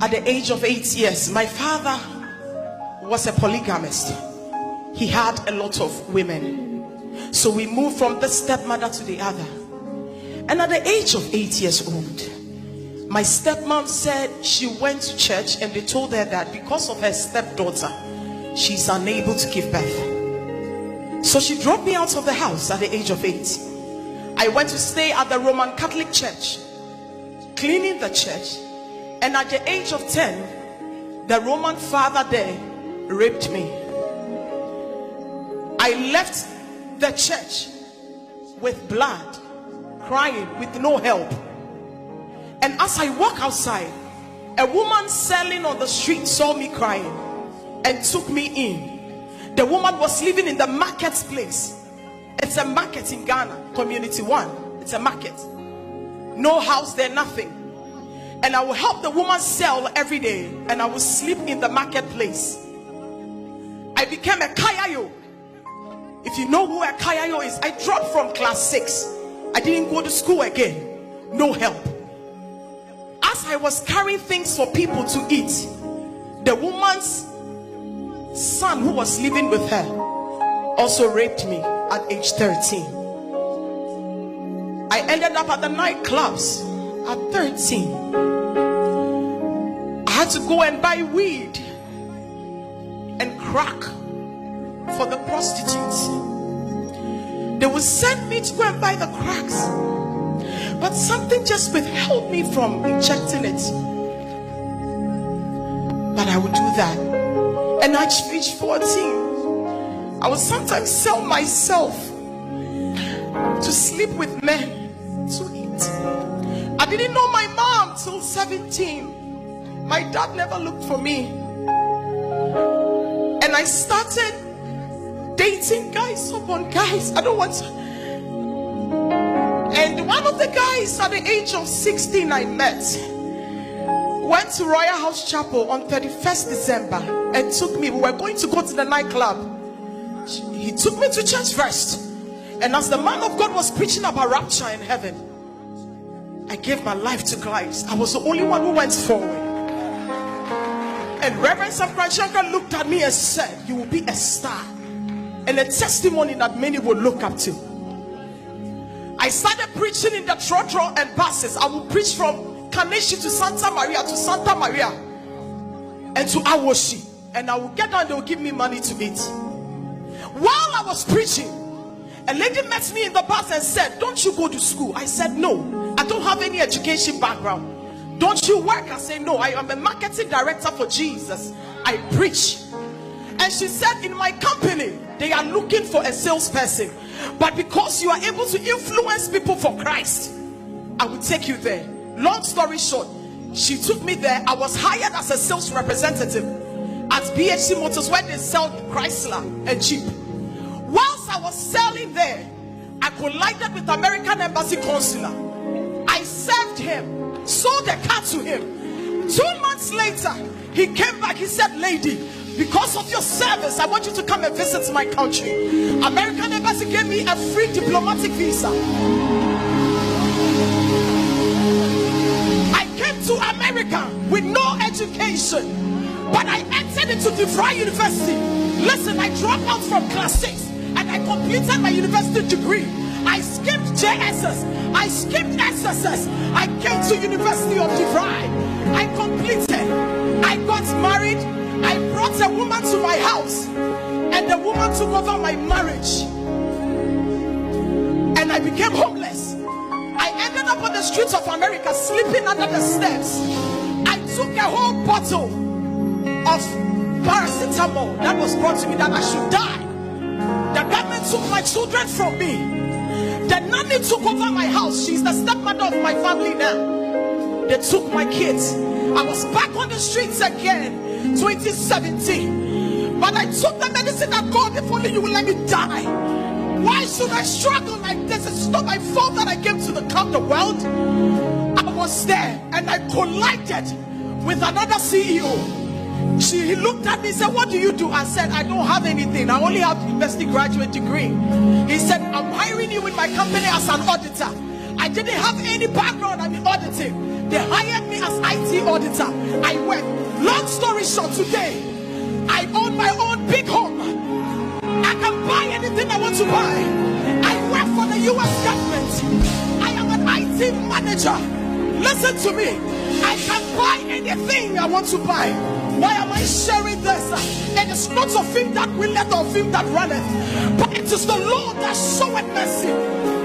At the age of 8 years, my father was a polygamist. He had a lot of women. So we moved from the stepmother to the other. And at the age of 8 years old, my stepmom said she went to church and they told her that because of her stepdaughter, she's unable to give birth. So she dropped me out of the house at the age of 8. I went to stay at the Roman Catholic Church, cleaning the church. And at the age of 10, the Roman father there raped me. I left the church with blood, crying, with no help. And as I walk outside, a woman selling on the street saw me crying and took me in. The woman was living in the marketplace. It's a market in Ghana, Community 1. It's a market. No house there, nothing. And I will help the woman sell every day, and I will sleep in the marketplace. I became a kayayo. If you know who a kayayo is, I dropped from class 6. I didn't go to school again. No help. As I was carrying things for people to eat, the woman's son who was living with her also raped me at age 13. I ended up at the nightclubs at 13. I had to go and buy weed and crack for the prostitutes. They would send me to go and buy the cracks, but something just withheld me from injecting it. But I would do that. And at age 14, I would sometimes sell myself to sleep with men to eat. I didn't know my mom till 17. My dad never looked for me. And I started dating guys upon guys. I don't want to. And one of the guys at the age of 16 I met went to Royal House Chapel on 31st December and took me. We were going to go to the nightclub. He took me to church first. And as the man of God was preaching about rapture in heaven, I gave my life to Christ. I was the only one who went forward. And Reverend Shankar looked at me and said, "You will be a star and a testimony that many will look up to." I started preaching in the trotro and buses. I would preach from Kaneshi to Santa Maria and to Awoshi. And I would get down, they would give me money to eat. While I was preaching, a lady met me in the bus and said, "Don't you go to school?" I said, "No, I don't have any education background." "Don't you work?" I said, "No, I am a marketing director for Jesus. I preach." And she said, "In my company, they are looking for a salesperson. But because you are able to influence people for Christ, I will take you there." Long story short, she took me there. I was hired as a sales representative at BHC Motors, where they sell Chrysler and Jeep. Whilst I was selling there, I collided with American Embassy Consular. I served him, sold a car to him. 2 months later, he came back. He said, "Lady, because of your service, I want you to come and visit my country." American Embassy gave me a free diplomatic visa. I came to America with no education, but I entered into DeVry University. Listen, I dropped out from class 6 and I completed my university degree. I skipped JSS. I skipped SSS. I came to University of DeVry. I completed. I got married. I brought a woman to my house, and the woman took over my marriage, and I became homeless. I ended up on the streets of America, sleeping under the steps. I took a whole bottle of paracetamol that was brought to me that I should die. The government took my children from me. The nanny took over my house. She's the stepmother of my family now. They took my kids. I was back on the streets again. 2017, but I took the medicine that God, if only you will let me die. Why should I struggle like this? It's not my fault that I came to the world. I was there and I collided with another CEO. He looked at me and said, "What do you do?" I said, "I don't have anything. I only have university graduate degree." He said, "I'm hiring you in my company as an auditor." I didn't have any background in auditing. They hired me as IT auditor. I worked. Long story short, today I own my own big home. I can buy anything I want to buy. I work for the US government. I am an IT manager. Listen to me. I can buy anything I want to buy. Why am I sharing this? It is not of him that willeth or of him that runneth, but it is the Lord that showeth mercy.